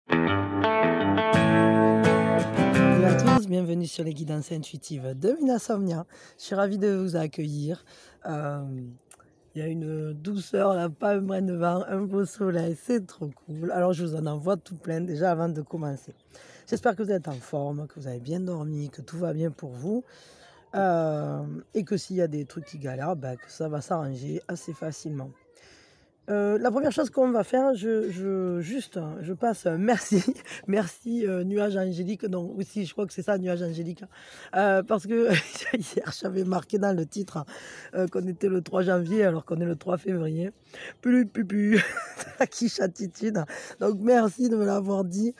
Bonjour à tous, bienvenue sur les guidances intuitives de Minasomnia. Je suis ravie de vous accueillir. Il y a une douceur là, pas un brin de vent, un beau soleil, c'est trop cool. Alors je vous en envoie tout plein déjà avant de commencer. J'espère que vous êtes en forme, que vous avez bien dormi, que tout va bien pour vous. Et que s'il y a des trucs qui galèrent, ben, que ça va s'arranger assez facilement. La première chose qu'on va faire, je passe un merci, merci, nuage angélique, non, aussi, je crois que c'est ça, nuage angélique, parce que hier, j'avais marqué dans le titre, qu'on était le 3 janvier alors qu'on est le 3 février. Pu, la quiche attitude. Donc merci de me l'avoir dit.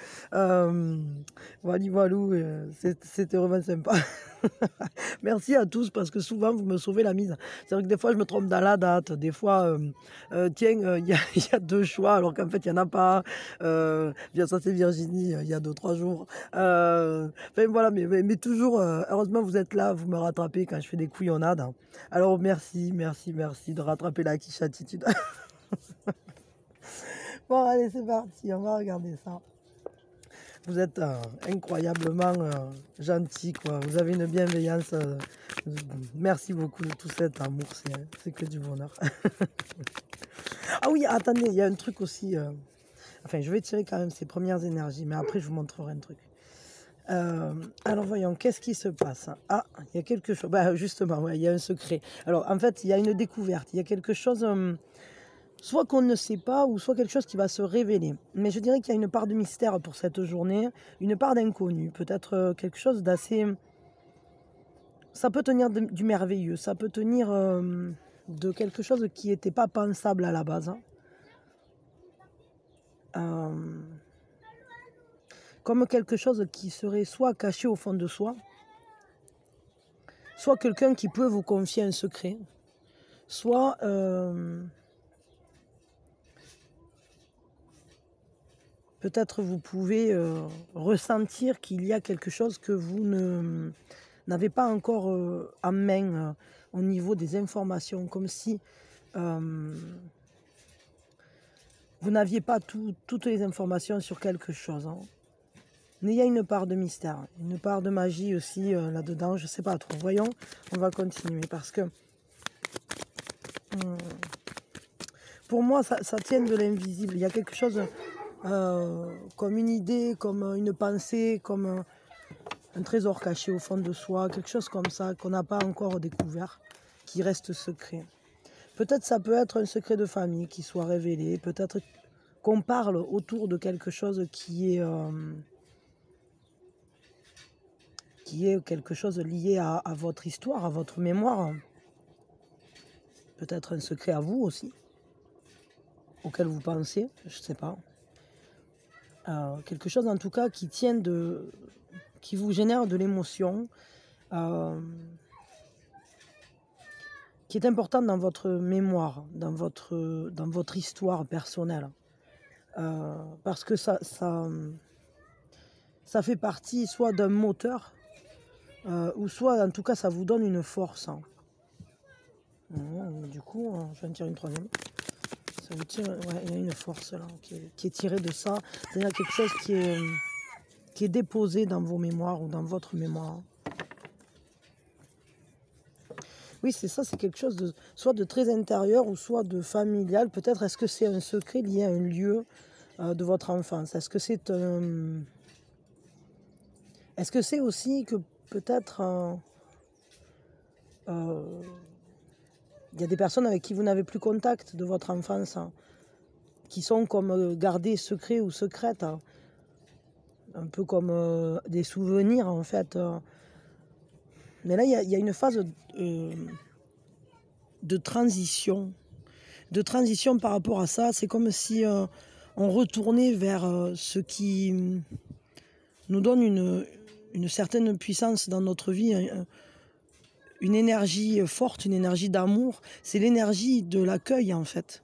Voilou, c'était vraiment sympa. Merci à tous parce que souvent vous me sauvez la mise. C'est vrai que des fois je me trompe dans la date, des fois tiens, il y a 2 choix alors qu'en fait il y en a pas. Bien ça c'est Virginie, il y a 2-3 jours. Enfin voilà, mais toujours, heureusement vous êtes là, vous me rattrapez quand je fais des couillonnades. Alors merci, merci, merci de rattraper la quiche attitude. Bon allez c'est parti, on va regarder ça. Vous êtes incroyablement gentil, quoi. Vous avez une bienveillance. Merci beaucoup de tout cet amour, c'est que du bonheur. Ah oui, attendez, il y a un truc aussi. Enfin, je vais tirer quand même ces premières énergies, mais après, je vous montrerai un truc. Alors, voyons, qu'est-ce qui se passe? Ah, il y a quelque chose. Bah, justement, ouais, il y a un secret. Alors, en fait, il y a une découverte. Il y a quelque chose, soit qu'on ne sait pas, ou soit quelque chose qui va se révéler. Mais je dirais qu'il y a une part de mystère pour cette journée, une part d'inconnu. Peut-être quelque chose d'assez. Ça peut tenir du merveilleux, ça peut tenir de quelque chose qui n'était pas pensable à la base. Comme quelque chose qui serait soit caché au fond de soi, soit quelqu'un qui peut vous confier un secret, soit peut-être vous pouvez ressentir qu'il y a quelque chose que vous n'avez pas encore en main au niveau des informations, comme si vous n'aviez pas toutes les informations sur quelque chose. Hein. Mais il y a une part de mystère, une part de magie aussi là-dedans, je ne sais pas trop. Voyons, on va continuer parce que pour moi, ça tient de l'invisible. Il y a quelque chose comme une idée, comme une pensée, comme un trésor caché au fond de soi, quelque chose comme ça qu'on n'a pas encore découvert, qui reste secret. Peut-être ça peut être un secret de famille qui soit révélé, peut-être qu'on parle autour de quelque chose qui est quelque chose lié à votre histoire, à votre mémoire. Peut-être un secret à vous aussi, auquel vous pensez, je ne sais pas. Quelque chose en tout cas qui qui vous génère de l'émotion, qui est important dans votre mémoire, dans votre histoire personnelle. Parce que ça fait partie soit d'un moteur, ou soit en tout cas ça vous donne une force. Hein. Du coup, je vais en tirer une troisième. Ça vous tire, ouais, il y a une force là qui est tirée de ça. C'est-à-dire quelque chose qui est déposé dans vos mémoires ou dans votre mémoire. Oui, c'est ça, c'est quelque chose de soit de très intérieur ou soit de familial. Peut-être est-ce que c'est un secret lié à un lieu de votre enfance? Est-ce que c'est est-ce que c'est aussi que peut-être il y a des personnes avec qui vous n'avez plus contact de votre enfance, hein, qui sont comme gardées secrets ou secrètes, hein, un peu comme des souvenirs en fait. Mais là, il y a une phase de transition par rapport à ça. C'est comme si on retournait vers ce qui nous donne une certaine puissance dans notre vie, une énergie forte, une énergie d'amour. C'est l'énergie de l'accueil en fait.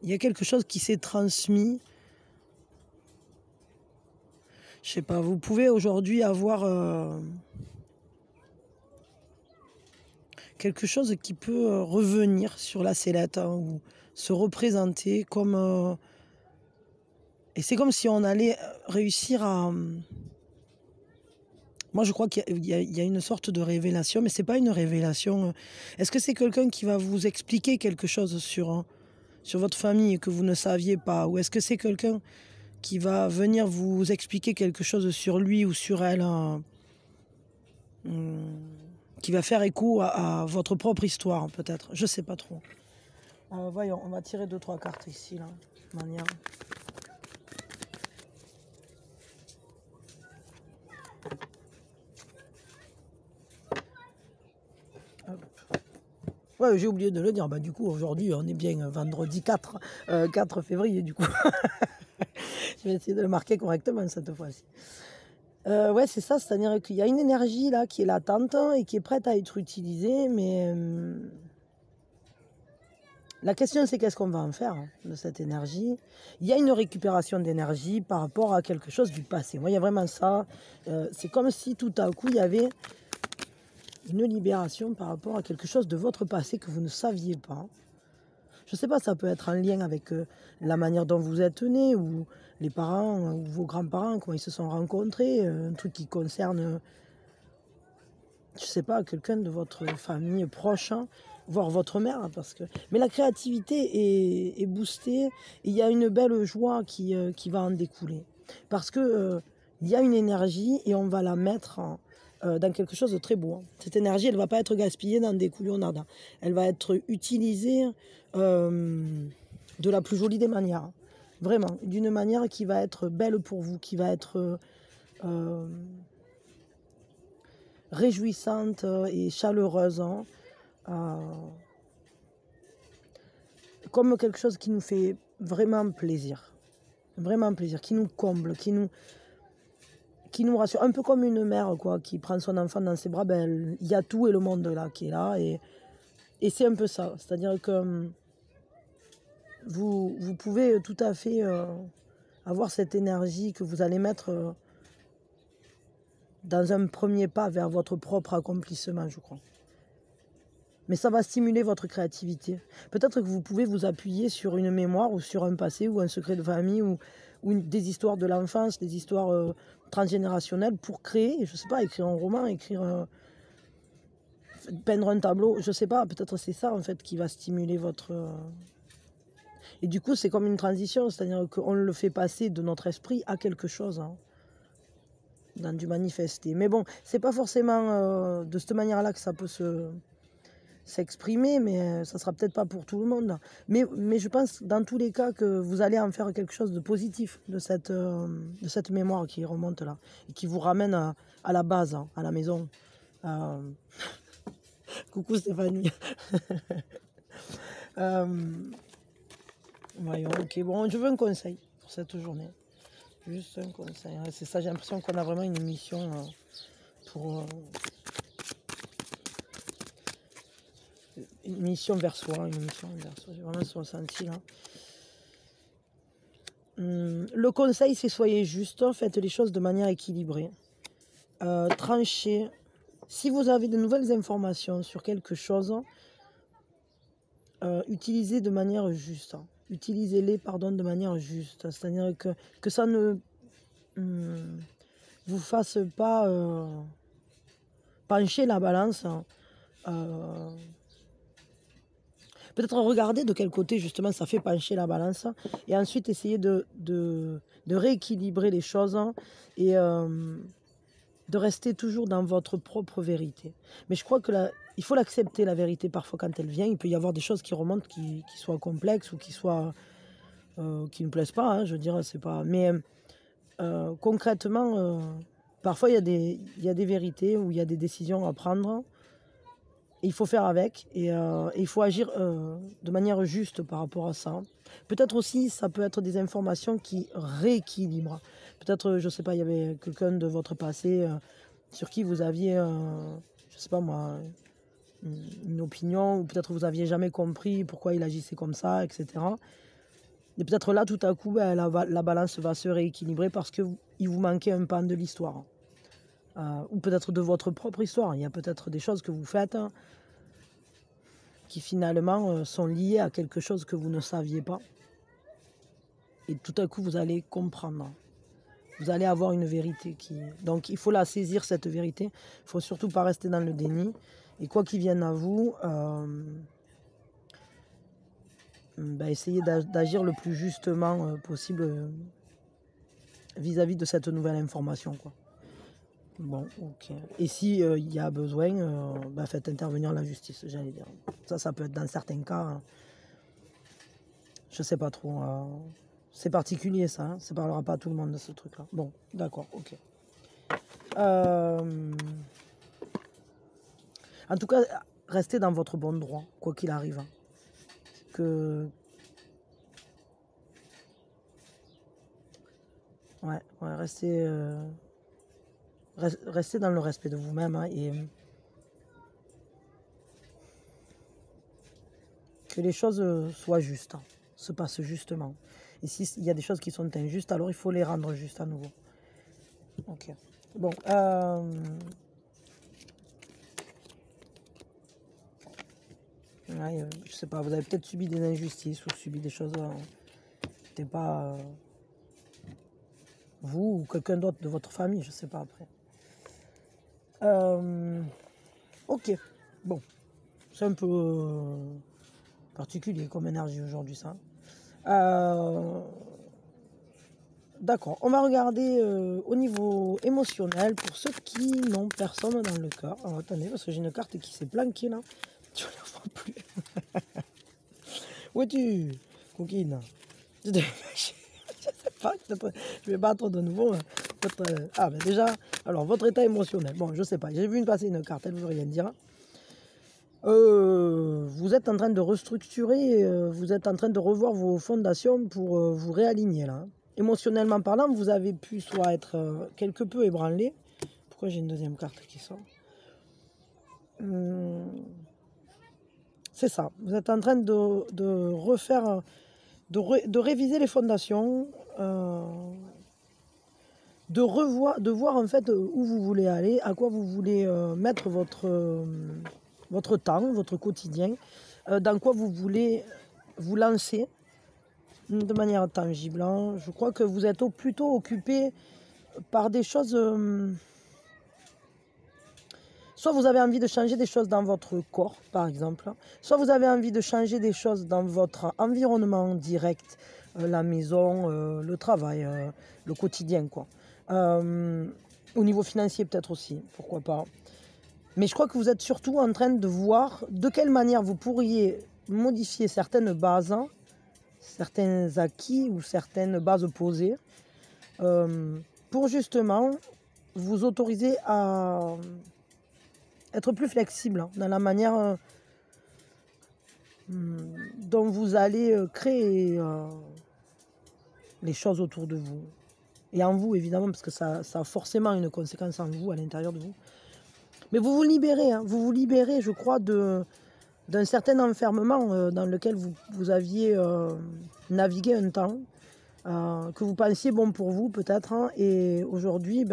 Il y a quelque chose qui s'est transmis. Je sais pas, vous pouvez aujourd'hui avoir quelque chose qui peut revenir sur la sellette, hein, ou se représenter comme Et c'est comme si on allait réussir à... Moi, je crois qu'il y a une sorte de révélation, mais c'est pas une révélation. Est-ce que c'est quelqu'un qui va vous expliquer quelque chose sur votre famille que vous ne saviez pas? Ou est-ce que c'est quelqu'un qui va venir vous expliquer quelque chose sur lui ou sur elle, qui va faire écho à votre propre histoire, peut-être? Je sais pas trop. Voyons, on va tirer 2-3 cartes ici, là, de manière... Ouais, j'ai oublié de le dire. Bah, du coup, aujourd'hui, on est bien vendredi 4 février, du coup. Je vais essayer de le marquer correctement cette fois-ci. Ouais, c'est ça, c'est-à-dire qu'il y a une énergie là qui est latente et qui est prête à être utilisée, mais la question c'est qu'est-ce qu'on va en faire de cette énergie. Il y a une récupération d'énergie par rapport à quelque chose du passé. Moi, il y a vraiment ça. C'est comme si tout à coup, il y avait une libération par rapport à quelque chose de votre passé que vous ne saviez pas. Je ne sais pas, ça peut être en lien avec la manière dont vous êtes né, ou les parents, ou vos grands-parents, comment ils se sont rencontrés, un truc qui concerne, je ne sais pas, quelqu'un de votre famille proche, hein, voire votre mère. Mais la créativité est boostée, et il y a une belle joie qui va en découler. Parce que il y a une énergie et on va la mettre dans quelque chose de très beau. Cette énergie, elle ne va pas être gaspillée dans des couillonnades. Elle va être utilisée de la plus jolie des manières. Vraiment, d'une manière qui va être belle pour vous, qui va être réjouissante et chaleureuse. Comme quelque chose qui nous fait vraiment plaisir. Vraiment plaisir, qui nous comble, qui nous rassure, un peu comme une mère quoi, qui prend son enfant dans ses bras, ben, il y a tout et le monde là qui est là, et c'est un peu ça, c'est-à-dire que vous pouvez tout à fait avoir cette énergie que vous allez mettre dans un premier pas vers votre propre accomplissement, je crois. Mais ça va stimuler votre créativité. Peut-être que vous pouvez vous appuyer sur une mémoire ou sur un passé ou un secret de famille ou des histoires de l'enfance, des histoires transgénérationnelles pour créer, je ne sais pas, écrire un roman, peindre un tableau, je ne sais pas, peut-être c'est ça en fait qui va stimuler votre... Et du coup c'est comme une transition, c'est-à-dire qu'on le fait passer de notre esprit à quelque chose, hein, dans du manifesté. Mais bon, c'est pas forcément de cette manière-là que ça peut s'exprimer, mais ça sera peut-être pas pour tout le monde. Mais je pense dans tous les cas que vous allez en faire quelque chose de positif de cette mémoire qui remonte là et qui vous ramène à la base, hein, à la maison. Coucou Stéphanie. Voyons, ok, bon, je veux un conseil pour cette journée. Juste un conseil. Hein. C'est ça, j'ai l'impression qu'on a vraiment une mission pour... une mission vers soi, j'ai vraiment ce ressenti là. Le conseil, c'est soyez juste, faites les choses de manière équilibrée. Tranchez. Si vous avez de nouvelles informations sur quelque chose, utilisez de manière juste. Utilisez-les, de manière juste. C'est-à-dire que ça ne vous fasse pas pencher la balance. Peut-être regarder de quel côté justement ça fait pencher la balance et ensuite essayer de rééquilibrer les choses et de rester toujours dans votre propre vérité. Mais je crois que il faut l'accepter, la vérité, parfois quand elle vient. Il peut y avoir des choses qui remontent qui soient complexes ou qui ne plaisent pas, hein, je veux dire, c'est pas... Mais concrètement, parfois il y a des vérités ou il y a des décisions à prendre. Il faut faire avec et il faut agir de manière juste par rapport à ça. Peut-être aussi, ça peut être des informations qui rééquilibrent. Peut-être, je ne sais pas, il y avait quelqu'un de votre passé sur qui vous aviez, je ne sais pas moi, une opinion, ou peut-être vous n'aviez jamais compris pourquoi il agissait comme ça, etc. Et peut-être là, tout à coup, ben, la balance va se rééquilibrer parce qu'il vous manquait un pan de l'histoire. Ou peut-être de votre propre histoire. Il y a peut-être des choses que vous faites qui finalement sont liées à quelque chose que vous ne saviez pas. Et tout à coup, vous allez comprendre. Vous allez avoir une vérité qui... Donc, il faut la saisir, cette vérité. Il ne faut surtout pas rester dans le déni. Et quoi qu'il vienne à vous, essayez d'agir le plus justement possible vis-à-vis de cette nouvelle information, quoi. Bon, ok. Et si il y a besoin, faites intervenir la justice, j'allais dire. Ça peut être dans certains cas. Hein. Je sais pas trop. C'est particulier, ça. Hein. Ça parlera pas à tout le monde de ce truc-là. Bon, d'accord, ok. En tout cas, restez dans votre bon droit, quoi qu'il arrive. Hein. Ouais, restez dans le respect de vous-même hein, et que les choses soient justes, hein, se passent justement. Et s'il y a des choses qui sont injustes, alors il faut les rendre justes à nouveau. Ok. Bon. Je sais pas, vous avez peut-être subi des injustices ou subi des choses. Peut-être pas vous ou quelqu'un d'autre de votre famille, je sais pas après. Ok. Bon. C'est un peu particulier comme énergie aujourd'hui, ça. D'accord, on va regarder au niveau émotionnel pour ceux qui n'ont personne dans le cœur. Alors attendez, parce que j'ai une carte qui s'est planquée là. Tu ne la vois plus. Où es-tu, coquine? Je sais pas, je vais battre de nouveau. Déjà, alors votre état émotionnel. Bon, je sais pas, j'ai vu passer une carte, elle ne veut rien dire. Vous êtes en train de restructurer, vous êtes en train de revoir vos fondations pour vous réaligner là. Émotionnellement parlant, vous avez pu soit être quelque peu ébranlé. Pourquoi j'ai une deuxième carte qui sort? C'est ça. Vous êtes en train de refaire, de réviser les fondations, de voir en fait où vous voulez aller, à quoi vous voulez mettre votre temps, votre quotidien, dans quoi vous voulez vous lancer de manière tangible. Hein. Je crois que vous êtes plutôt occupé par des choses... soit vous avez envie de changer des choses dans votre corps, par exemple. Soit vous avez envie de changer des choses dans votre environnement direct, la maison, le travail, le quotidien, quoi. Au niveau financier peut-être aussi, pourquoi pas. Mais je crois que vous êtes surtout en train de voir de quelle manière vous pourriez modifier certaines bases, certains acquis ou certaines bases posées pour justement vous autoriser à être plus flexible dans la manière dont vous allez créer les choses autour de vous. Et en vous, évidemment, parce que ça a forcément une conséquence en vous, à l'intérieur de vous. Mais vous vous libérez, hein, vous vous libérez, je crois, d'un certain enfermement dans lequel vous aviez navigué un temps, que vous pensiez bon pour vous, peut-être. Hein, et aujourd'hui,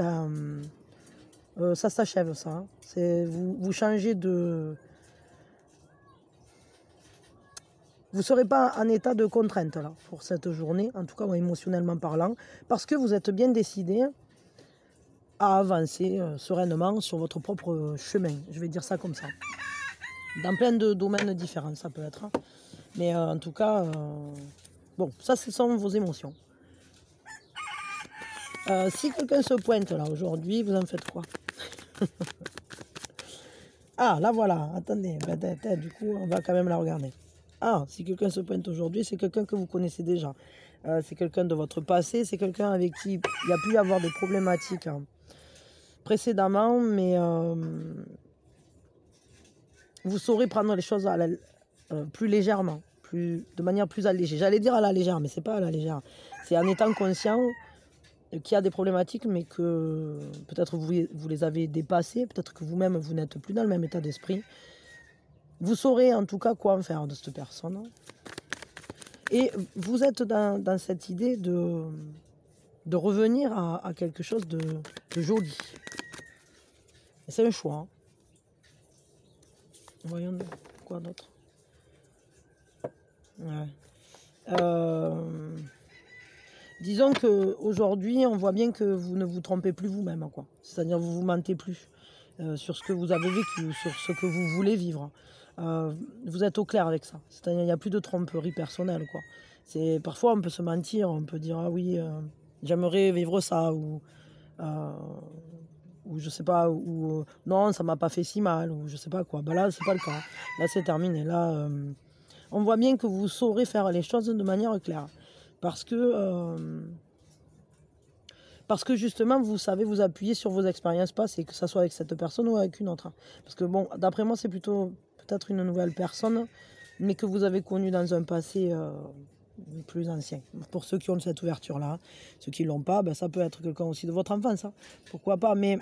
ça s'achève, ça. Hein. Vous changez de... Vous ne serez pas en état de contrainte là, pour cette journée, en tout cas émotionnellement parlant, parce que vous êtes bien décidé à avancer sereinement sur votre propre chemin. Je vais dire ça comme ça. Dans plein de domaines différents, ça peut être. Hein. Mais en tout cas, bon, ça, ce sont vos émotions. Si quelqu'un se pointe là aujourd'hui, vous en faites quoi? Ah, là voilà, attendez, du coup, on va quand même la regarder. Ah, si quelqu'un se pointe aujourd'hui, c'est quelqu'un que vous connaissez déjà. C'est quelqu'un de votre passé, c'est quelqu'un avec qui il y a pu y avoir des problématiques hein, précédemment, mais vous saurez prendre les choses plus légèrement, de manière plus allégée. J'allais dire à la légère, mais c'est pas à la légère. C'est en étant conscient qu'il y a des problématiques, mais que peut-être vous les avez dépassées, peut-être que vous-même, vous n'êtes plus dans le même état d'esprit. Vous saurez en tout cas quoi en faire de cette personne. Et vous êtes dans cette idée de revenir à quelque chose de joli. C'est un choix. Hein. Voyons quoi d'autre. Ouais. Disons qu'aujourd'hui, on voit bien que vous ne vous trompez plus vous-même, quoi. C'est-à-dire vous vous mentez plus sur ce que vous avez vécu, sur ce que vous voulez vivre. Vous êtes au clair avec ça. C'est-à-dire il n'y a plus de tromperie personnelle, quoi. Parfois, on peut se mentir, on peut dire: «Ah oui, j'aimerais vivre ça» euh, ou je sais pas, ou «Non, ça m'a pas fait si mal» ou je sais pas quoi. Ben là, c'est pas le cas. Là, c'est terminé. Là, on voit bien que vous saurez faire les choses de manière claire. Parce que justement, vous savez vous appuyer sur vos expériences passées, que ce soit avec cette personne ou avec une autre. Parce que bon, d'après moi, c'est plutôt peut-être une nouvelle personne, mais que vous avez connue dans un passé plus ancien. Pour ceux qui ont cette ouverture-là, ceux qui ne l'ont pas, ben, ça peut être quelqu'un aussi de votre enfance. Hein. Pourquoi pas, mais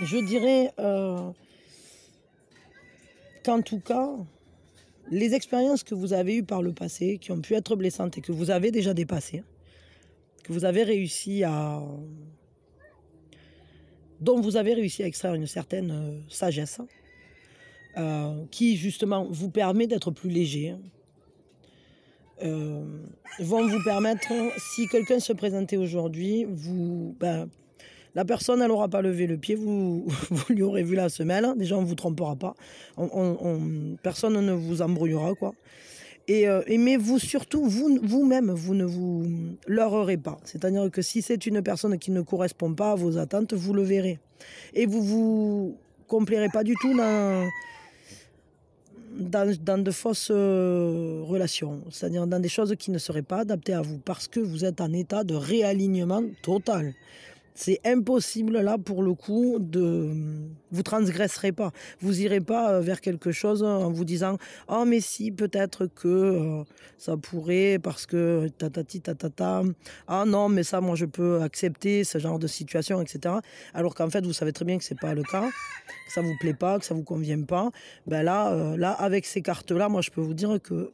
je dirais qu'en tout cas, les expériences que vous avez eues par le passé, qui ont pu être blessantes et que vous avez déjà dépassées, que vous avez réussi dont vous avez réussi à extraire une certaine sagesse, qui justement vous permet d'être plus léger, vont vous permettre, si quelqu'un se présentait aujourd'hui, la personne, elle n'aura pas levé le pied, vous lui aurez vu la semelle, déjà on ne vous trompera pas, personne ne vous embrouillera, quoi. Mais vous, surtout, vous-même, vous ne vous leurrerez pas. C'est-à-dire que si c'est une personne qui ne correspond pas à vos attentes, vous le verrez. Et vous ne vous complairez pas du tout dans de fausses relations. C'est-à-dire dans des choses qui ne seraient pas adaptées à vous. Parce que vous êtes en état de réalignement total. C'est impossible là pour le coup vous transgresserez pas, vous irez pas vers quelque chose en vous disant oh mais si peut-être que ça pourrait parce que tatati tatata, ah non mais ça moi je peux accepter ce genre de situation, etc. Alors qu'en fait vous savez très bien que c'est pas le cas, que ça vous plaît pas, que ça vous convient pas. Ben là avec ces cartes là, moi je peux vous dire que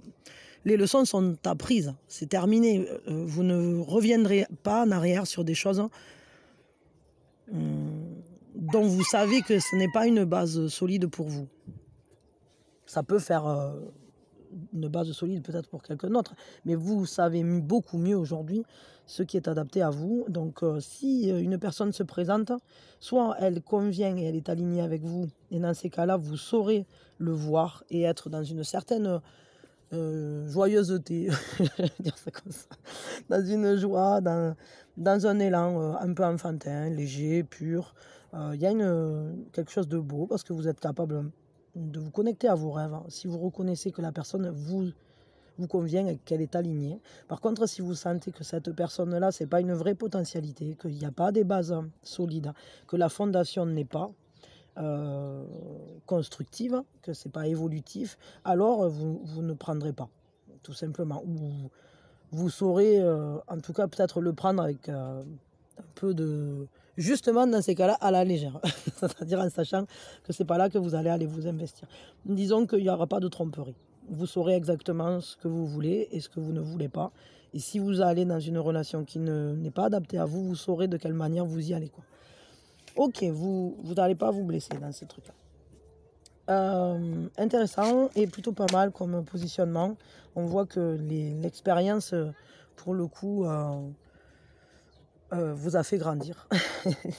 les leçons sont apprises, c'est terminé, vous ne reviendrez pas en arrière sur des choses dont vous savez que ce n'est pas une base solide pour vous. Ça peut faire une base solide peut-être pour quelqu'un d'autre, mais vous savez beaucoup mieux aujourd'hui ce qui est adapté à vous. Donc si une personne se présente, soit elle convient et elle est alignée avec vous, et dans ces cas-là, vous saurez le voir et être dans une certaine joyeuseté, je vais dire ça comme ça, dans une joie, dans un élan un peu enfantin, léger, pur. Il y a quelque chose de beau parce que vous êtes capable de vous connecter à vos rêves. Si vous reconnaissez que la personne vous convient et qu'elle est alignée. Par contre, si vous sentez que cette personne-là, ce n'est pas une vraie potentialité, qu'il n'y a pas des bases solides, que la fondation n'est pas constructive, que c'est pas évolutif, alors vous ne prendrez pas, tout simplement. Ou vous saurez, en tout cas, peut-être le prendre avec un peu de... Justement, dans ces cas-là, à la légère. C'est-à-dire en sachant que c'est pas là que vous allez aller vous investir. Disons qu'il n'y aura pas de tromperie. Vous saurez exactement ce que vous voulez et ce que vous ne voulez pas. Et si vous allez dans une relation qui n'est pas adaptée à vous, vous saurez de quelle manière vous y allez, quoi. Ok, vous n'allez pas vous blesser dans ces trucs-là. Intéressant et plutôt pas mal comme positionnement. On voit que l'expérience, pour le coup, vous a fait grandir.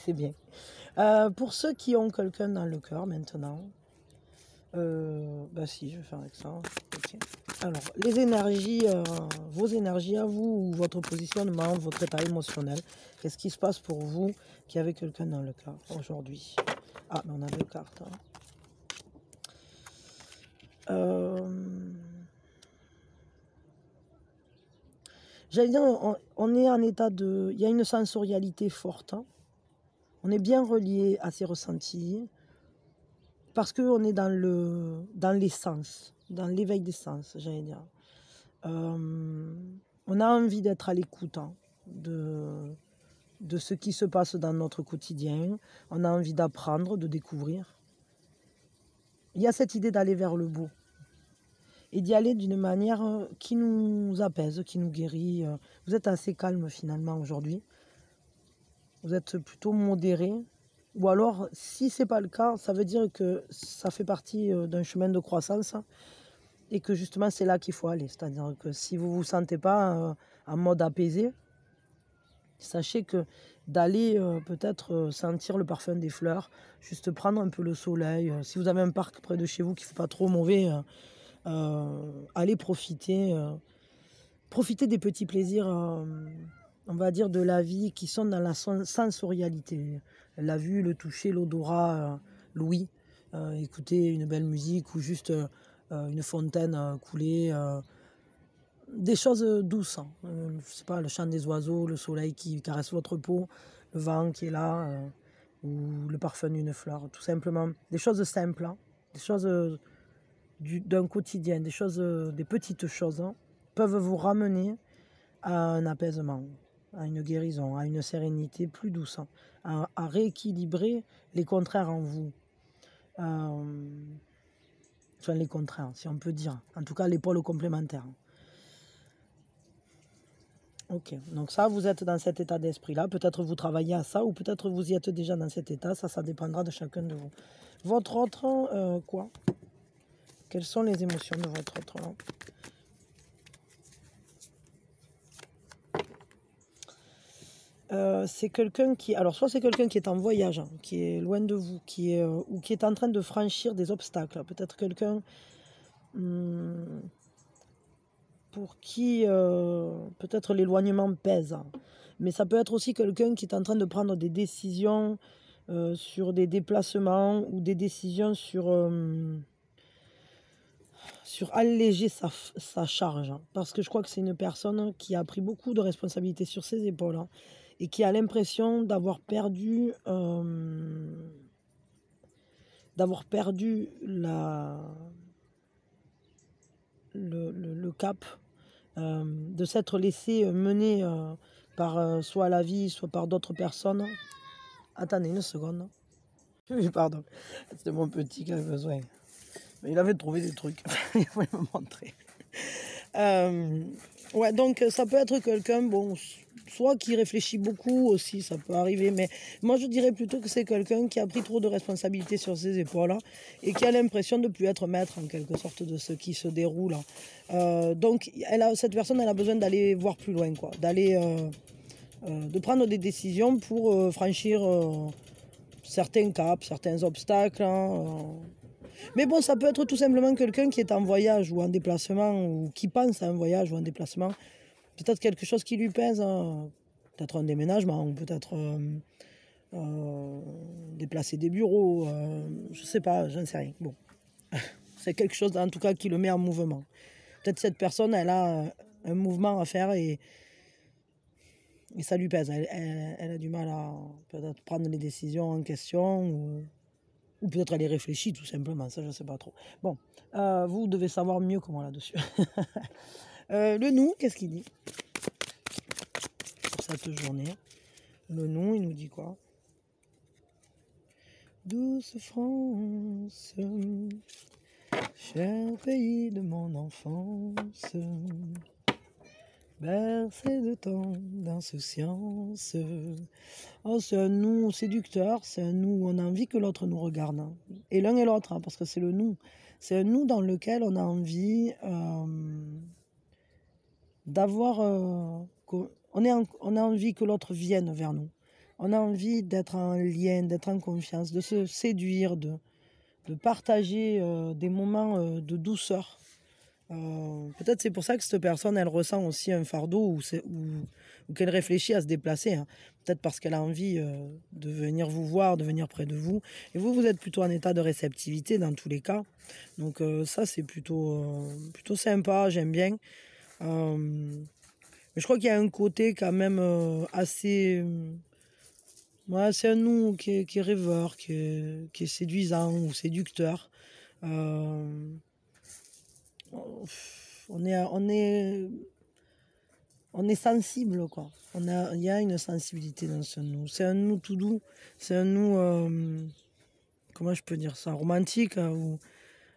C'est bien. Pour ceux qui ont quelqu'un dans le cœur maintenant, bah si, je vais faire avec ça. Okay. Alors, les énergies, vos énergies à vous, ou votre positionnement, votre état émotionnel, qu'est-ce qui se passe pour vous qui avez quelqu'un dans le cœur aujourd'hui? Ah, mais on a 2 cartes. J'allais dire, on est en état de... Il y a une sensorialité forte. Hein. On est bien relié à ses ressentis. Parce qu'on est dans les sens, dans l'éveil des sens, j'allais dire. On a envie d'être à l'écoute hein, de ce qui se passe dans notre quotidien. On a envie d'apprendre, de découvrir. Il y a cette idée d'aller vers le beau. Et d'y aller d'une manière qui nous apaise, qui nous guérit. Vous êtes assez calme finalement aujourd'hui. Vous êtes plutôt modéré. Ou alors, si ce n'est pas le cas, ça veut dire que ça fait partie d'un chemin de croissance et que justement c'est là qu'il faut aller. C'est-à-dire que si vous ne vous sentez pas en mode apaisé, Sachez que d'aller peut-être sentir le parfum des fleurs, juste prendre un peu le soleil. Si vous avez un parc près de chez vous qui ne fait pas trop mauvais, allez profiter. Profiter des petits plaisirs, on va dire, de la vie qui sont dans la sensorialité. La vue, le toucher, l'odorat, l'ouïe. Écouter une belle musique ou juste une fontaine couler. Des choses douces. Je sais pas, le chant des oiseaux, le soleil qui caresse votre peau, le vent qui est là, ou le parfum d'une fleur. Tout simplement, des choses simples, hein, des choses d'un quotidien, des choses, des petites choses, hein, peuvent vous ramener à un apaisement, à une guérison, à une sérénité plus douce, hein, à rééquilibrer les contraires en vous. Enfin, les contraires, si on peut dire. En tout cas, les pôles complémentaires. Ok, donc ça, vous êtes dans cet état d'esprit-là. Peut-être vous travaillez à ça ou peut-être vous y êtes déjà dans cet état. Ça dépendra de chacun de vous. Votre autre, quoi? Quelles sont les émotions de votre autre là? C'est quelqu'un qui... Alors, soit c'est quelqu'un qui est en voyage, hein, qui est loin de vous, ou qui est en train de franchir des obstacles. Peut-être quelqu'un pour qui peut-être l'éloignement pèse. Mais ça peut être aussi quelqu'un qui est en train de prendre des décisions sur des déplacements ou des décisions sur alléger sa charge. Parce que je crois que c'est une personne qui a pris beaucoup de responsabilités sur ses épaules, hein, et qui a l'impression d'avoir perdu le cap, de s'être laissé mener par soit la vie, soit par d'autres personnes. Attendez une seconde. Oui, pardon, c'était mon petit qui avait besoin. Mais il avait trouvé des trucs, il voulait me montrer. Ouais, donc ça peut être quelqu'un, bon, soit qui réfléchit beaucoup aussi, ça peut arriver, mais moi je dirais plutôt que c'est quelqu'un qui a pris trop de responsabilités sur ses épaules, hein, et qui a l'impression de ne plus être maître en quelque sorte de ce qui se déroule. Donc cette personne, elle a besoin d'aller voir plus loin, quoi, d'aller de prendre des décisions pour franchir certains caps, certains obstacles, hein. Mais bon, ça peut être tout simplement quelqu'un qui est en voyage ou en déplacement, ou qui pense à un voyage ou un déplacement. Peut-être quelque chose qui lui pèse, hein. Peut-être un déménagement, ou peut-être déplacer des bureaux, je sais pas, j'en sais rien. Bon, c'est quelque chose en tout cas qui le met en mouvement. Peut-être cette personne, elle a un mouvement à faire et ça lui pèse. Elle a du mal à peut-être prendre les décisions en question, ou peut-être elle y réfléchit tout simplement, ça je ne sais pas trop. Bon, vous devez savoir mieux que moi là-dessus. Le nous, qu'est-ce qu'il dit pour cette journée? Le nous, il nous dit quoi? Douce France, cher pays de mon enfance, bercé de tant d'insouciance. Oh, c'est un nous séducteur, c'est un nous où on a envie que l'autre nous regarde, hein. Et l'un et l'autre, hein, parce que c'est le nous. C'est un nous dans lequel on a envie d'avoir... on a envie que l'autre vienne vers nous. On a envie d'être en lien, d'être en confiance, de se séduire, de partager des moments de douceur. Peut-être c'est pour ça que cette personne, elle ressent aussi un fardeau, ou qu'elle réfléchit à se déplacer, hein. Peut-être parce qu'elle a envie de venir vous voir, de venir près de vous. Et vous, vous êtes plutôt en état de réceptivité dans tous les cas. Donc ça, c'est plutôt sympa, j'aime bien. Mais je crois qu'il y a un côté quand même assez... ouais, c'est un nous qui est rêveur, qui est séduisant ou séducteur. On est sensible, quoi. Il y a une sensibilité dans ce nous. C'est un nous tout doux. C'est un nous, comment je peux dire ça, romantique, hein,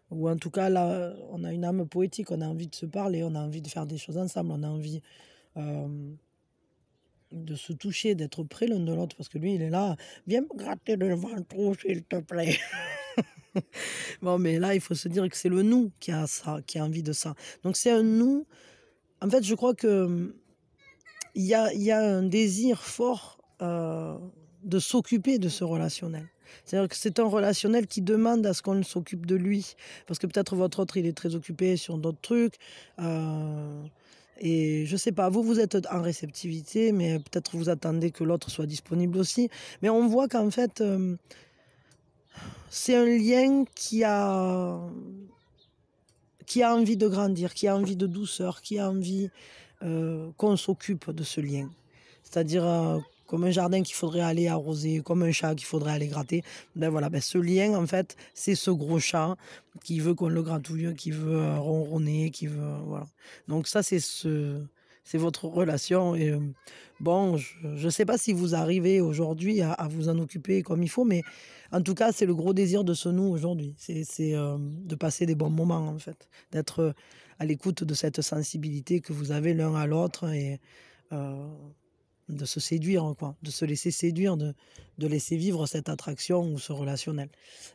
ou en tout cas, là, on a une âme poétique. On a envie de se parler, on a envie de faire des choses ensemble, on a envie de se toucher, d'être près l'un de l'autre, parce que lui, il est là, viens me gratter le ventre, s'il te plaît. Bon, mais là, il faut se dire que c'est le nous qui a ça, qui a envie de ça. Donc c'est un nous. En fait, je crois que il y a un désir fort de s'occuper de ce relationnel. C'est-à-dire que c'est un relationnel qui demande à ce qu'on s'occupe de lui. Parce que peut-être votre autre, il est très occupé sur d'autres trucs. Et je sais pas, vous, vous êtes en réceptivité, mais peut-être vous attendez que l'autre soit disponible aussi. Mais on voit qu'en fait, c'est un lien qui a envie de grandir, qui a envie de douceur, qui a envie qu'on s'occupe de ce lien. C'est-à-dire comme un jardin qu'il faudrait aller arroser, comme un chat qu'il faudrait aller gratter. Ben voilà, ben ce lien, en fait, c'est ce gros chat qui veut qu'on le gratouille, qui veut ronronner, qui veut... voilà. Donc ça, c'est votre relation. Et bon, je ne sais pas si vous arrivez aujourd'hui à vous en occuper comme il faut, mais en tout cas, c'est le gros désir de ce nous aujourd'hui. C'est de passer des bons moments, en fait. D'être à l'écoute de cette sensibilité que vous avez l'un à l'autre et de se séduire, quoi. De se laisser séduire, de laisser vivre cette attraction ou ce relationnel.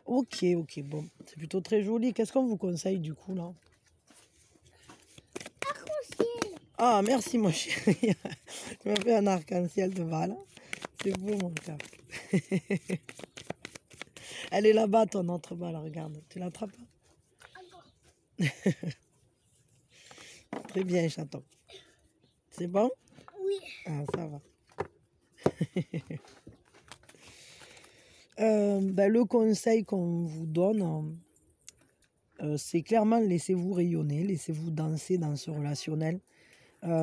Ok, ok, bon. C'est plutôt très joli. Qu'est-ce qu'on vous conseille, du coup, là? Ah, merci, mon chéri. Tu m'as fait un arc-en-ciel de balle. C'est beau, mon cœur. Elle est là-bas, ton autre balle, regarde. Tu l'attrapes? Très bien, chaton. C'est bon? Oui. Ah, ça va. Ben, le conseil qu'on vous donne, c'est clairement laissez-vous rayonner, laissez-vous danser dans ce relationnel.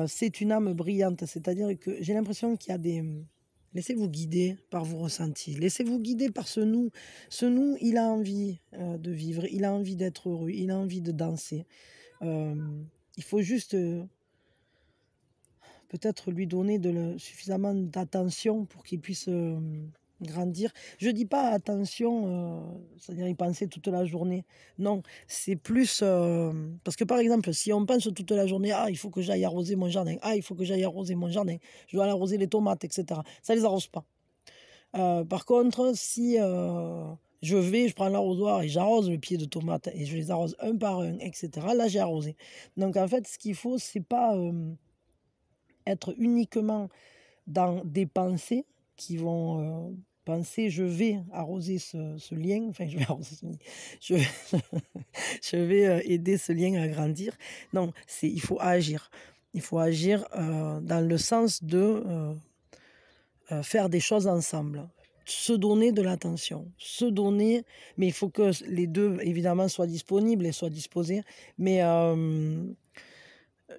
C'est une âme brillante, c'est-à-dire que j'ai l'impression qu'il y a des... Laissez-vous guider par vos ressentis, laissez-vous guider par ce nous. Ce nous, il a envie de vivre, il a envie d'être heureux, il a envie de danser. Il faut juste peut-être lui donner suffisamment d'attention pour qu'il puisse grandir. Je dis pas attention, c'est-à-dire y penser toute la journée. Non, c'est plus... parce que par exemple, si on pense toute la journée, ah, il faut que j'aille arroser mon jardin, ah, il faut que j'aille arroser mon jardin, je dois aller arroser les tomates, etc. Ça les arrose pas. Par contre, si je prends l'arrosoir et j'arrose le pied de tomate et je les arrose un par un, etc., là, j'ai arrosé. Donc en fait, ce qu'il faut, c'est pas être uniquement dans des pensées qui vont penser je vais arroser ce lien, enfin je vais arroser je, je vais aider ce lien à grandir. Non, il faut agir. Il faut agir dans le sens de faire des choses ensemble, se donner de l'attention, se donner, mais il faut que les deux évidemment soient disponibles et soient disposés, mais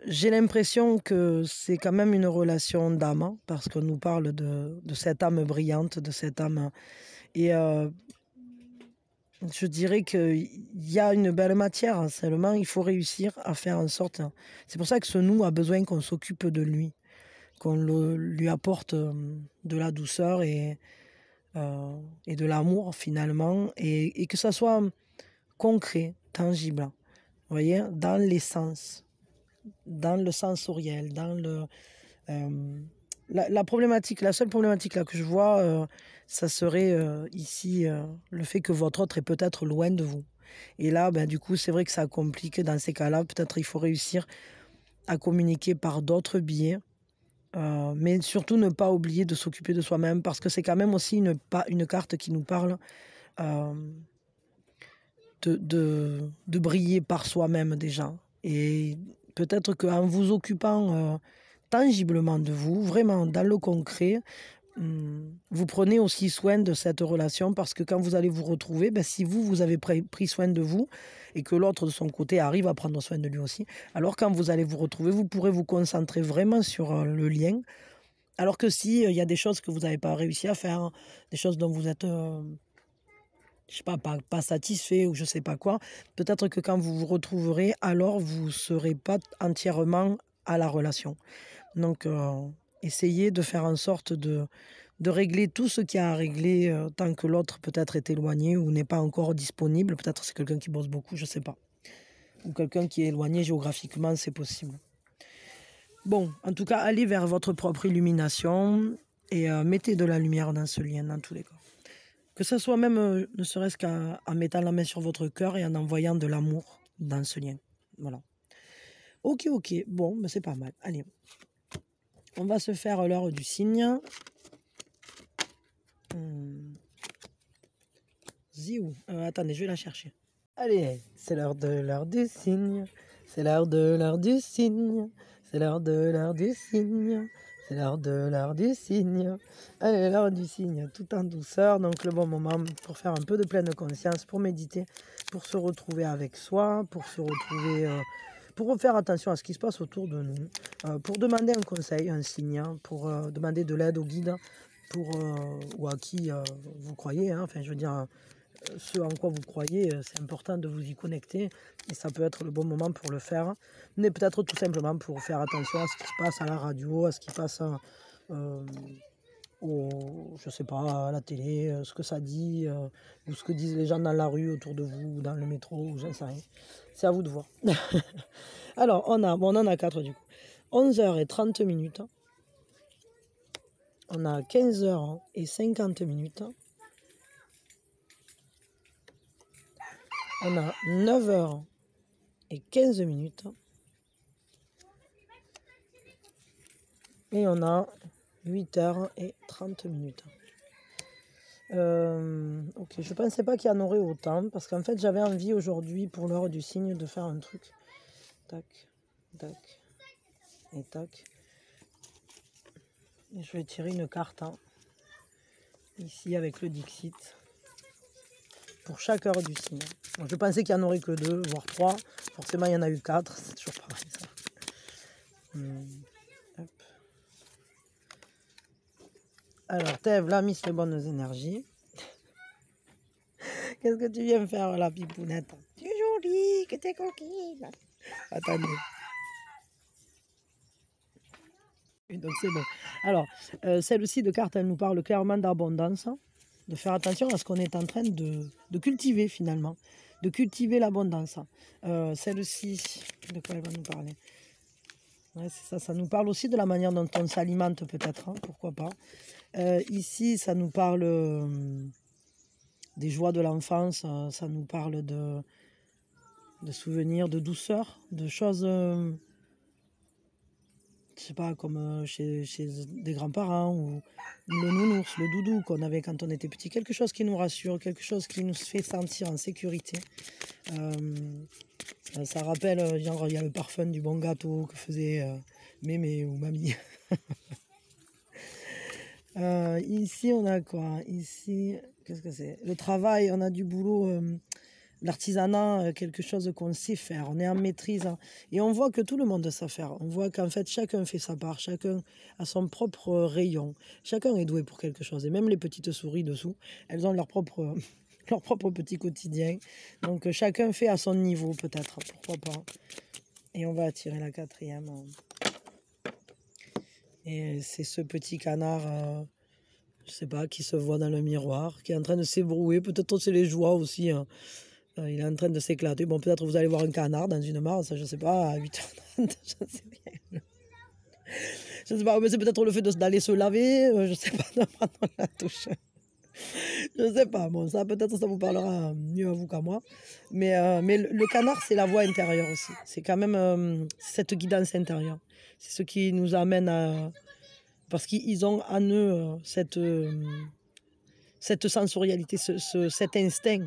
j'ai l'impression que c'est quand même une relation d'âme, hein, parce qu'on nous parle de cette âme brillante, de cette âme. Et je dirais qu'il y a une belle matière, hein, seulement il faut réussir à faire en sorte. C'est pour ça que ce nous a besoin qu'on s'occupe de lui, qu'on lui apporte de la douceur et de l'amour finalement, et que ça soit concret, tangible, vous voyez, dans l'essence, dans le sensoriel, dans le... la problématique, la seule problématique là que je vois, ça serait ici le fait que votre autre est peut-être loin de vous. Et là, ben, du coup, c'est vrai que ça complique. Dans ces cas-là, peut-être il faut réussir à communiquer par d'autres biais, mais surtout ne pas oublier de s'occuper de soi-même, parce que c'est quand même aussi une carte qui nous parle de briller par soi-même déjà. Et peut-être qu'en vous occupant tangiblement de vous, vraiment dans le concret, vous prenez aussi soin de cette relation, parce que quand vous allez vous retrouver, ben, si vous avez pris soin de vous et que l'autre de son côté arrive à prendre soin de lui aussi, alors quand vous allez vous retrouver, vous pourrez vous concentrer vraiment sur le lien. Alors que si il y a des choses que vous n'avez pas réussi à faire, des choses dont vous êtes je sais pas satisfait ou je sais pas quoi, peut-être que quand vous vous retrouverez, alors vous ne serez pas entièrement à la relation. Donc, essayez de faire en sorte de régler tout ce qu'il y a à régler tant que l'autre peut-être est éloigné ou n'est pas encore disponible. Peut-être c'est quelqu'un qui bosse beaucoup, je ne sais pas. Ou quelqu'un qui est éloigné géographiquement, c'est possible. Bon, en tout cas, allez vers votre propre illumination et mettez de la lumière dans ce lien, dans tous les cas. Que ce soit même, ne serait-ce qu'en mettant la main sur votre cœur et en envoyant de l'amour dans ce lien. Voilà. Ok, bon, mais c'est pas mal. Allez. On va se faire l'heure du cygne. Ziou. Attendez, je vais la chercher. Allez, c'est l'heure du cygne. C'est l'heure du cygne. C'est l'heure du cygne. C'est l'heure du cygne. Allez, l'heure du cygne, tout en douceur. Donc le bon moment pour faire un peu de pleine conscience, pour méditer, pour se retrouver avec soi, pour se retrouver... pour faire attention à ce qui se passe autour de nous, pour demander un conseil, un signe, pour demander de l'aide au guide, pour, ou à qui vous croyez, hein. Enfin je veux dire, ce en quoi vous croyez, c'est important de vous y connecter, et ça peut être le bon moment pour le faire, mais peut-être tout simplement pour faire attention à ce qui se passe à la radio, à ce qui passe je sais pas, à la télé, ce que ça dit, ou ce que disent les gens dans la rue autour de vous, ou dans le métro, ou j'en sais rien. C'est à vous de voir. Alors, on en a 4 du coup. 11h30. On a 15h50. On a 9h15. Et on a 8h30. Ok, je pensais pas qu'il y en aurait autant, parce qu'en fait j'avais envie aujourd'hui pour l'heure du cygne de faire un truc. Tac, tac, et tac. Et je vais tirer une carte, hein, ici avec le Dixit, pour chaque heure du cygne. Bon, je pensais qu'il n'y en aurait que 2, voire 3. Forcément il y en a eu 4, c'est toujours pareil ça. Hop. Alors, Thèves, la Miss les bonnes énergies. Qu'est-ce que tu viens faire là, pipounette? Tu es jolie, que t'es coquine. Attendez. Et donc c'est bon. Alors, celle-ci de carte, elle nous parle clairement d'abondance, de faire attention à ce qu'on est en train de cultiver finalement, de cultiver l'abondance. Celle-ci, de quoi elle va nous parler? Ouais, c'est ça, ça nous parle aussi de la manière dont on s'alimente peut-être, hein, pourquoi pas. Ici, ça nous parle des joies de l'enfance, ça nous parle de souvenirs, de douceur, de choses, je sais pas, comme chez des grands-parents, ou le nounours, le doudou qu'on avait quand on était petit, quelque chose qui nous rassure, quelque chose qui nous fait sentir en sécurité. Ça rappelle, genre, il y a le parfum du bon gâteau que faisait mémé ou mamie. Ici, on a quoi? Ici, qu'est-ce que c'est? Le travail, on a du boulot, l'artisanat, quelque chose qu'on sait faire. On est en maîtrise, hein, et on voit que tout le monde sait faire. On voit qu'en fait, chacun fait sa part, chacun a son propre rayon. Chacun est doué pour quelque chose. Et même les petites souris dessous, elles ont leur propre, leur propre petit quotidien. Donc, chacun fait à son niveau, peut-être. Pourquoi pas? Et on va attirer la 4e. Et c'est ce petit canard, je sais pas, qui se voit dans le miroir, qui est en train de s'ébrouer. Peut-être c'est les joies aussi, hein. Il est en train de s'éclater. Bon, peut-être vous allez voir un canard dans une mare, ça je sais pas, à 8h30, je sais rien. Je sais pas, mais c'est peut-être le fait d'aller se laver, je sais pas, de prendre la douche. Je sais pas, bon, ça peut-être ça vous parlera mieux à vous qu'à moi. Mais le canard, c'est la voix intérieure aussi. C'est quand même cette guidance intérieure. C'est ce qui nous amène à... Parce qu'ils ont en eux cette sensorialité, cet instinct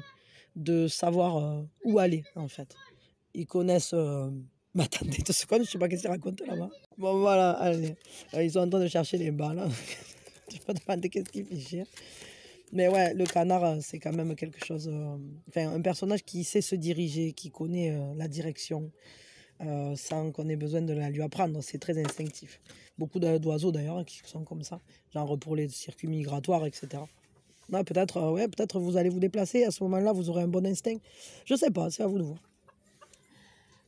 de savoir où aller, en fait. Ils connaissent... Mais attendez 2 secondes, je sais pas qu'est-ce qu'ils racontent là-bas. Bon, voilà, allez. Ils sont en train de chercher les balles, hein. Je peux demander qu'est-ce qu'ils fichent. Mais ouais, le canard, c'est quand même quelque chose... Enfin, un personnage qui sait se diriger, qui connaît la direction, sans qu'on ait besoin de la lui apprendre. C'est très instinctif. Beaucoup d'oiseaux, d'ailleurs, qui sont comme ça. Genre pour les circuits migratoires, etc. Ouais, peut-être vous allez vous déplacer. À ce moment-là, vous aurez un bon instinct. Je sais pas, c'est à vous de voir.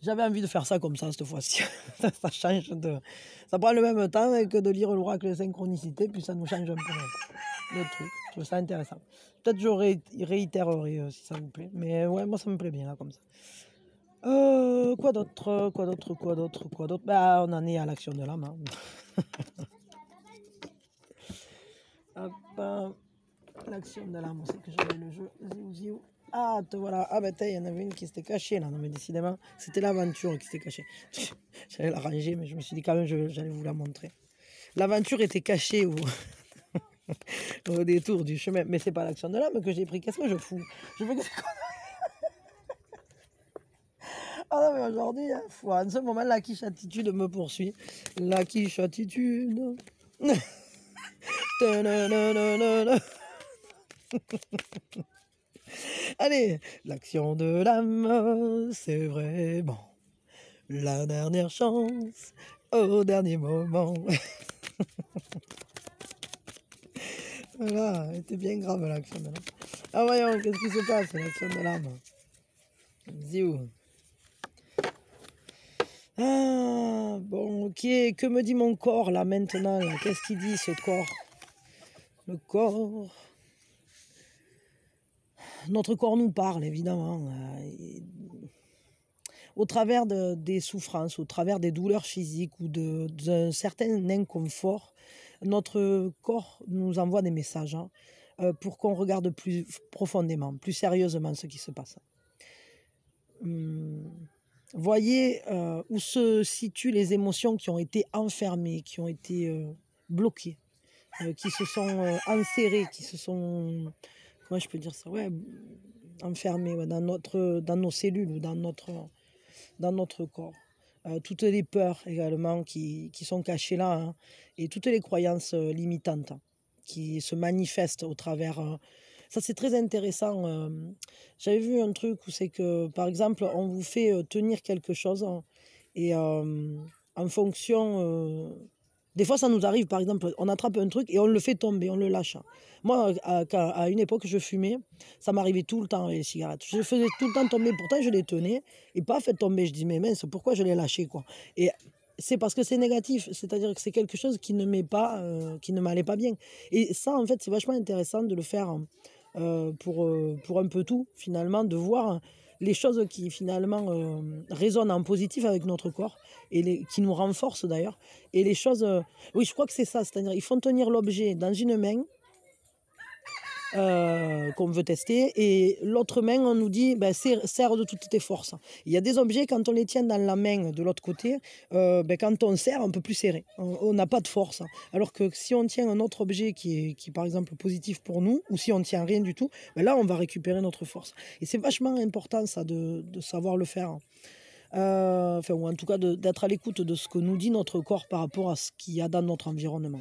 J'avais envie de faire ça comme ça, cette fois-ci. Ça change de... Ça prend le même temps que de lire l'oracle de synchronicité, puis ça nous change un peu le truc. Je trouve ça intéressant. Peut-être je réitérerai si ça vous plaît. Mais ouais, moi ça me plaît bien là, comme ça. Quoi d'autre? Bah, on en est à l'action de l'âme, hein. Hop, l'action de l'âme, c'est que j'avais le jeu. Ziou. Ah, te voilà. Ah, ben, il y en avait une qui s'était cachée là. Non, mais décidément, c'était l'aventure qui s'était cachée. J'allais la ranger, mais je me suis dit quand même, j'allais vous la montrer. l'aventure était cachée au détour du chemin. Mais c'est pas l'action de l'âme que j'ai pris. Qu'est-ce que je fous? Je veux que... Ah non, mais aujourd'hui, hein, en ce moment, la quiche attitude me poursuit. La quiche attitude. Allez, l'action de l'âme, c'est vraiment la dernière chance au dernier moment. Voilà, elle était bien grave l'action de l'âme. Ah voyons, qu'est-ce qui se passe, l'action de l'âme? Ziou. Ah, bon, ok, que me dit mon corps là maintenant? Qu'est-ce qu'il dit ce corps? Le corps... Notre corps nous parle, évidemment. Au travers des souffrances, au travers des douleurs physiques ou d'un certain inconfort, notre corps nous envoie des messages pour qu'on regarde plus profondément, plus sérieusement ce qui se passe. Voyez où se situent les émotions qui ont été enfermées, qui ont été bloquées, qui se sont enserrées, qui se sont... Comment je peux dire ça? Ouais, enfermées ouais, dans nos cellules ou dans notre corps. Toutes les peurs également qui sont cachées là hein, et toutes les croyances limitantes qui se manifestent au travers... ça c'est très intéressant. J'avais vu un truc où c'est que par exemple on vous fait tenir quelque chose hein, et en fonction... des fois, ça nous arrive, par exemple, on attrape un truc et on le fait tomber, on le lâche. Moi, à une époque, je fumais, ça m'arrivait tout le temps, les cigarettes. Je faisais tout le temps tomber, pourtant je les tenais, et pas fait tomber. Je dis, mais mince, pourquoi je l'ai lâché, quoi? Et c'est parce que c'est négatif, c'est-à-dire que c'est quelque chose qui ne qui ne m'allait pas bien. Et ça, en fait, c'est vachement intéressant de le faire pour un peu tout, finalement, de voir les choses qui finalement résonnent en positif avec notre corps et qui nous renforcent d'ailleurs. Et les choses, oui, je crois que c'est ça, c'est-à-dire ils font tenir l'objet dans une main qu'on veut tester et l'autre main on nous dit ben, serre de toutes tes forces. Il y a des objets quand on les tient dans la main de l'autre côté, ben, quand on serre on peut plus serrer, on n'a pas de force. Alors que si on tient un autre objet qui est par exemple positif pour nous ou si on tient rien du tout, ben là on va récupérer notre force. Et c'est vachement important ça de savoir le faire. Enfin, ou en tout cas d'être à l'écoute de ce que nous dit notre corps par rapport à ce qu'il y a dans notre environnement.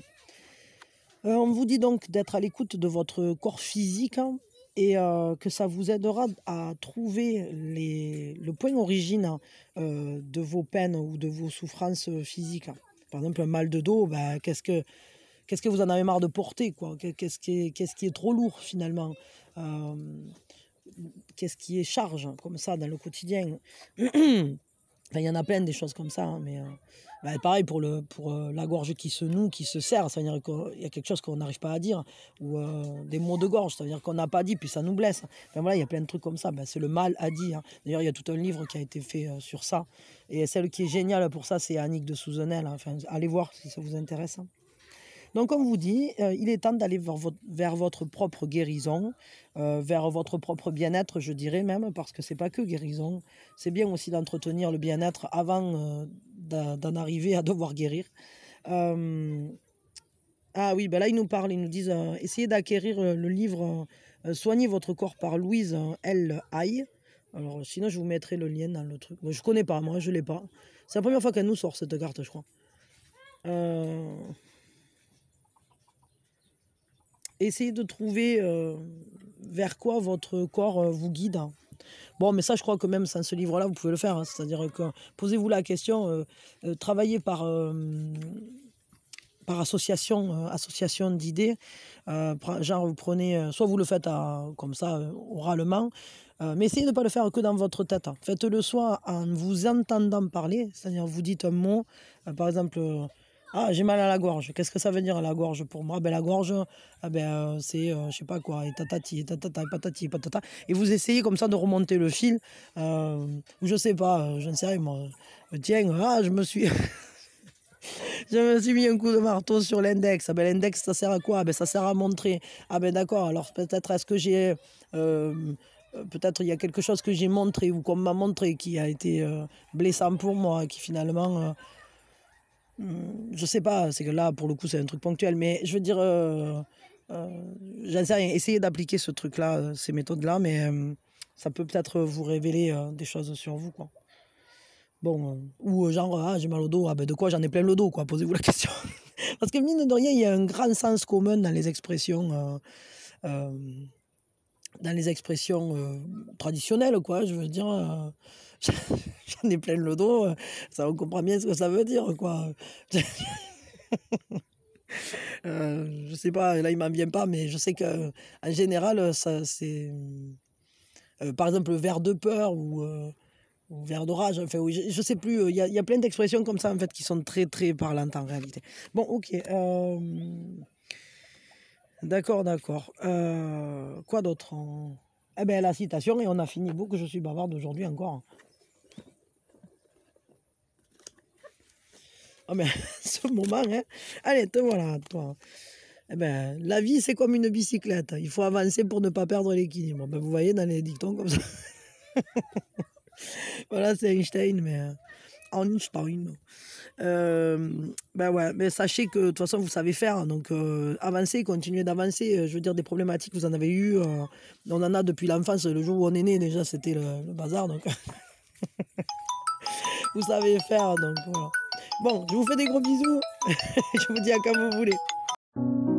On vous dit donc d'être à l'écoute de votre corps physique hein, et que ça vous aidera à trouver le point d'origine de vos peines ou de vos souffrances physiques. Par exemple, un mal de dos, ben, qu'est-ce que vous en avez marre de porter quoi? Qu'est-ce qui est trop lourd finalement? Qu'est-ce qui est charge comme ça dans le quotidien? Enfin, il y en a plein des choses comme ça, hein, mais bah, pareil pour la gorge qui se noue, qui se serre, ça veut dire qu'il y a quelque chose qu'on n'arrive pas à dire, ou des mots de gorge, ça veut dire qu'on n'a pas dit, puis ça nous blesse. Enfin voilà, il y a plein de trucs comme ça, bah, c'est le mal à dire. D'ailleurs, il y a tout un livre qui a été fait sur ça, et celle qui est géniale pour ça, c'est Annick de Souzenel, hein. Enfin, allez voir si ça vous intéresse. Donc, on vous dit, il est temps d'aller vers votre propre guérison, vers votre propre bien-être, je dirais même, parce que c'est pas que guérison. C'est bien aussi d'entretenir le bien-être avant d'en arriver à devoir guérir. Ah oui, ben là, ils nous parlent, ils nous disent, essayez d'acquérir le livre Soignez votre corps par Louise L. Hay. Alors, sinon, je vous mettrai le lien dans le truc. Moi, je connais pas, moi, je l'ai pas. C'est la première fois qu'elle nous sort cette carte, je crois. Essayez de trouver vers quoi votre corps vous guide. Bon, mais ça, je crois que même sans ce livre-là, vous pouvez le faire. Hein. C'est-à-dire que posez-vous la question, travaillez par association d'idées. Genre, vous prenez, soit vous le faites comme ça, oralement, mais essayez de ne pas le faire que dans votre tête. Hein. Faites-le soit en vous entendant parler, c'est-à-dire vous dites un mot, par exemple... ah, j'ai mal à la gorge. Qu'est-ce que ça veut dire la gorge pour moi? Ben, la gorge, c'est, je sais pas quoi, et tatati, et tatata, et patati, et patata. Et vous essayez comme ça de remonter le fil. Ou je sais pas, je ne sais rien, moi. Tiens, je me suis... je me suis mis un coup de marteau sur l'index. Ah, ben, l'index, ça sert à quoi? Ben, ça sert à montrer. Ah ben d'accord, alors peut-être est-ce que j'ai... peut-être il y a quelque chose que j'ai montré ou qu'on m'a montré qui a été blessant pour moi, qui finalement... Je sais pas, c'est que là, pour le coup, c'est un truc ponctuel, mais je veux dire, j'en sais rien. Essayez d'appliquer ce truc-là, ces méthodes-là, mais ça peut peut-être vous révéler des choses sur vous, quoi. Bon, ou genre: «Ah, j'ai mal au dos», ah ben de quoi? J'en ai plein le dos, quoi, posez-vous la question. Parce que mine de rien, il y a un grand sens commun hem, dans les expressions, traditionnelles, quoi. Je veux dire, j'en ai plein le dos, ça on comprend bien ce que ça veut dire, quoi. Je sais pas, là, il m'en vient pas, mais je sais qu'en général, ça c'est, par exemple, le vers de peur ou vers de rage, enfin, oui, je sais plus, il y a plein d'expressions comme ça, en fait, qui sont très, très parlantes en réalité. Bon, OK, d'accord, d'accord. Quoi d'autre? Eh ben la citation et on a fini. Beau que je suis bavarde aujourd'hui encore. Ah mais ce moment, hein. Allez, te voilà, toi. Eh ben, la vie, c'est comme une bicyclette. Il faut avancer pour ne pas perdre l'équilibre. Ben, vous voyez, dans les dictons comme ça. Voilà, c'est Einstein, mais Einstein. Ben ouais, mais sachez que de toute façon, vous savez faire. Donc, avancez, continuez d'avancer. Je veux dire, des problématiques, vous en avez eu. On en a depuis l'enfance. Le jour où on est né, déjà, c'était le bazar. Donc, vous savez faire. Donc, voilà. Bon, je vous fais des gros bisous. Je vous dis à quand vous voulez.